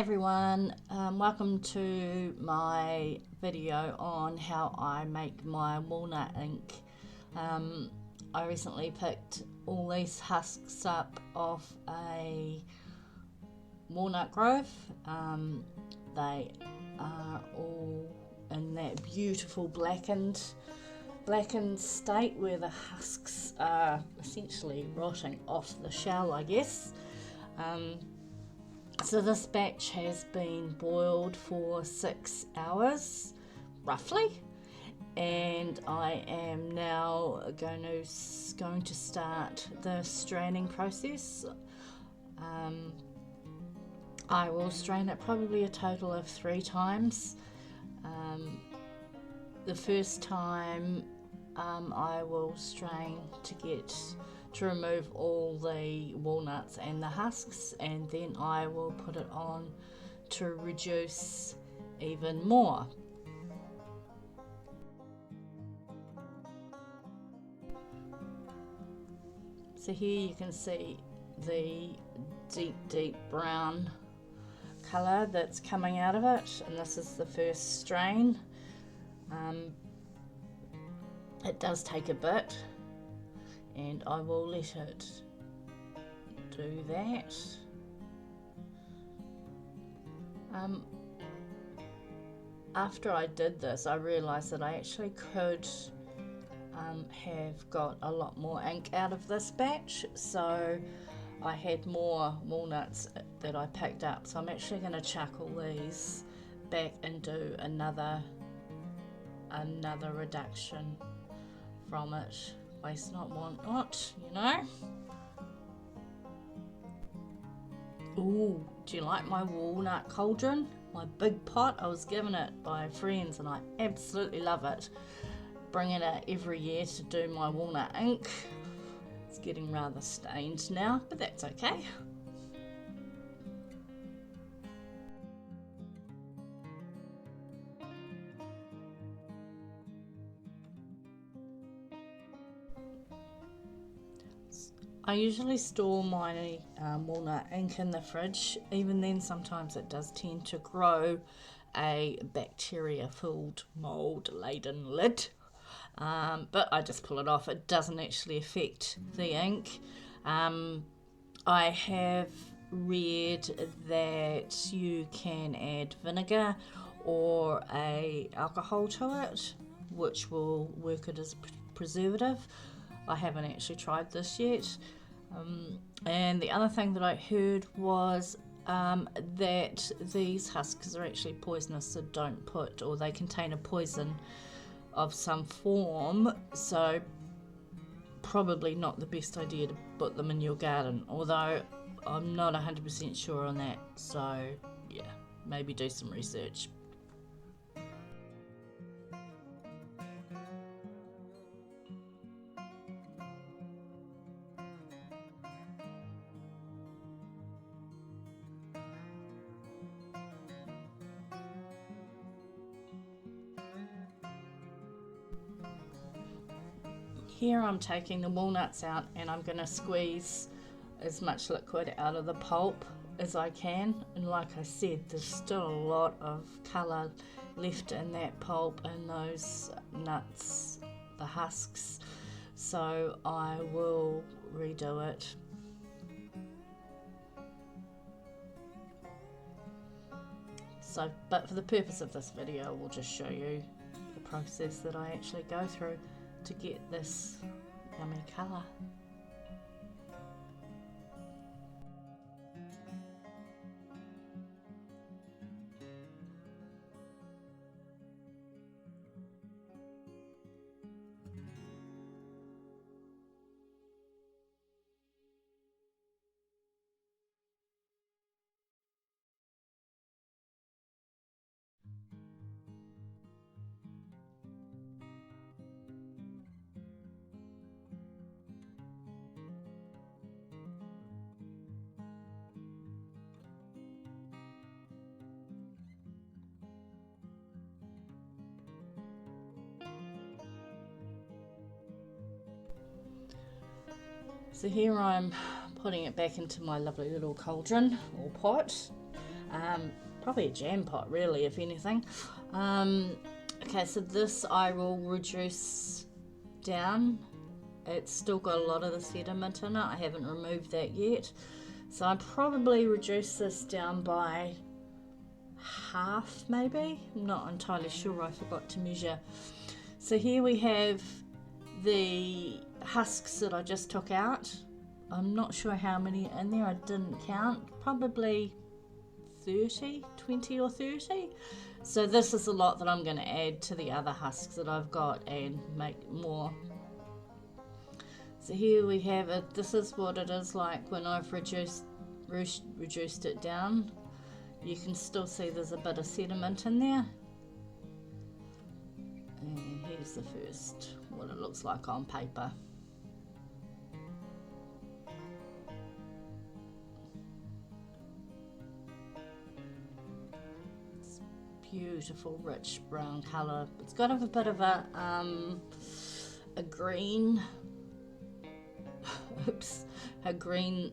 Everyone, welcome to my video on how I make my walnut ink. I recently picked all these husks up off a walnut grove. They are all in that beautiful blackened state where the husks are essentially rotting off the shell, I guess. So this batch has been boiled for 6 hours, roughly, and I am now going to start the straining process. I will strain it probably a total of 3 times. The first time I will strain to remove all the walnuts and the husks, and then I will put it on to reduce even more. So here you can see the deep brown colour that's coming out of it, and this is the first strain. It does take a bit, and I will let it do that. After I did this, I realised that I actually could have got a lot more ink out of this batch, so I had more walnuts that I picked up, so I'm actually going to chuck all these back and do another reduction from it. Waste not, want not, you know. Ooh, do you like my walnut cauldron? My big pot? I was given it by friends and I absolutely love it. Bring it out every year to do my walnut ink. It's getting rather stained now, but that's okay. I usually store my walnut ink in the fridge. Even then, sometimes it does tend to grow a bacteria-filled, mold-laden lid. But I just pull it off. It doesn't actually affect the ink. I have read that you can add vinegar or alcohol to it, which will work it as preservative. I haven't actually tried this yet. And the other thing that I heard was that these husks are actually poisonous, so don't put, or they contain a poison of some form, so probably not the best idea to put them in your garden, although I'm not 100% sure on that, so yeah, maybe do some research. Here I'm taking the walnuts out and I'm going to squeeze as much liquid out of the pulp as I can, and like I said, there's still a lot of colour left in that pulp and those nuts, the husks, so I will redo it. So, but for the purpose of this video, we'll just show you the process that I actually go through to get this yummy colour. So here I'm putting it back into my lovely little cauldron or pot. Probably a jam pot really, if anything. Okay, so this I will reduce down. It's still got a lot of the sediment in it. I haven't removed that yet. So I probably reduce this down by half maybe. I'm not entirely sure, I forgot to measure. So here we have the husks that I just took out. I'm not sure how many in there, I didn't count. Probably 30, 20 or 30. So this is a lot that I'm going to add to the other husks that I've got and make more. So here we have it. This is what it is like when I've reduced it down. You can still see there's a bit of sediment in there. And here's the first, what it looks like on paper. It's beautiful, rich brown colour. It's got a bit of a green, oops, a green,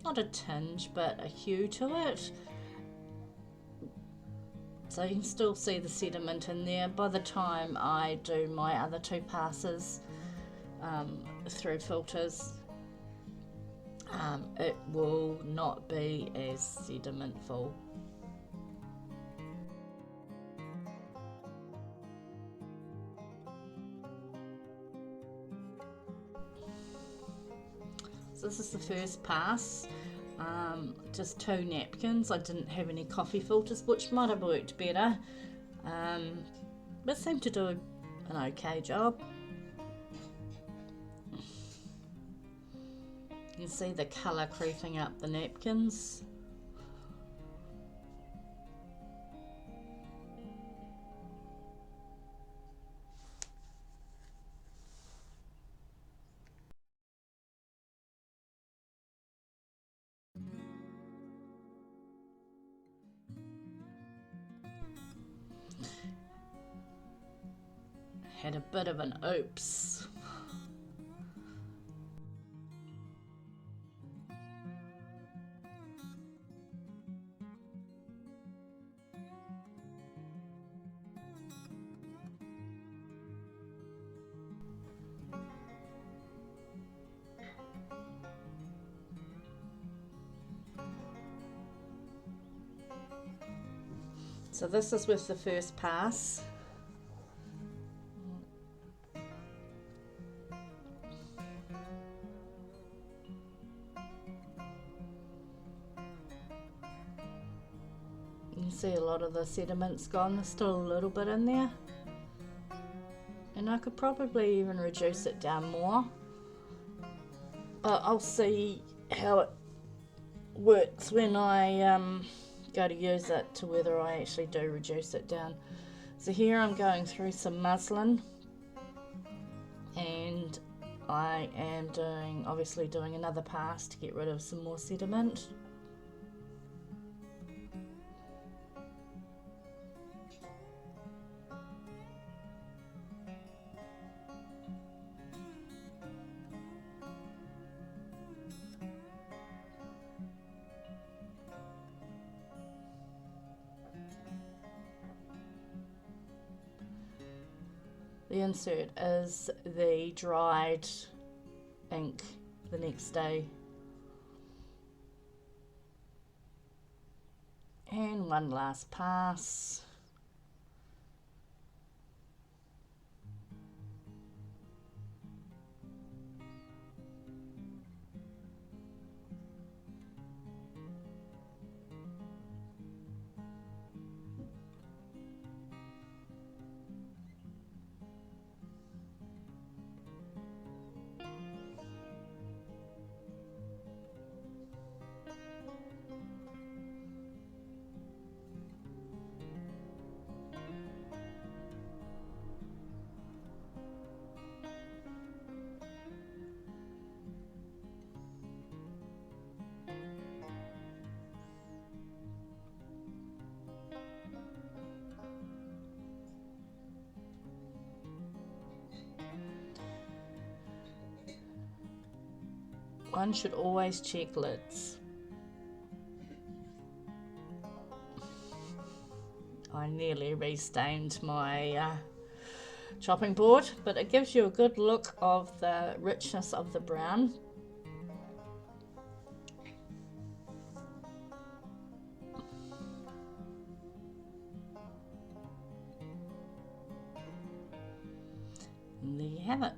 not a tinge, but a hue to it. So you can still see the sediment in there. By the time I do my other two passes through filters, it will not be as sedimentful. So this is the first pass. Just 2 napkins. I didn't have any coffee filters, which might have worked better, but seemed to do an okay job. You can see the colour creeping up the napkins. Had a bit of an oops. So this is with the first pass. You can see a lot of the sediment's gone. There's still a little bit in there. And I could probably even reduce it down more. But I'll see how it works when I go to use it, to whether I actually do reduce it down. So here I'm going through some muslin, and I am obviously doing another pass to get rid of some more sediment. The insert is the dried ink the next day. And one last pass. One should always check lids. I nearly restained my chopping board, but it gives you a good look of the richness of the brown. And there you have it.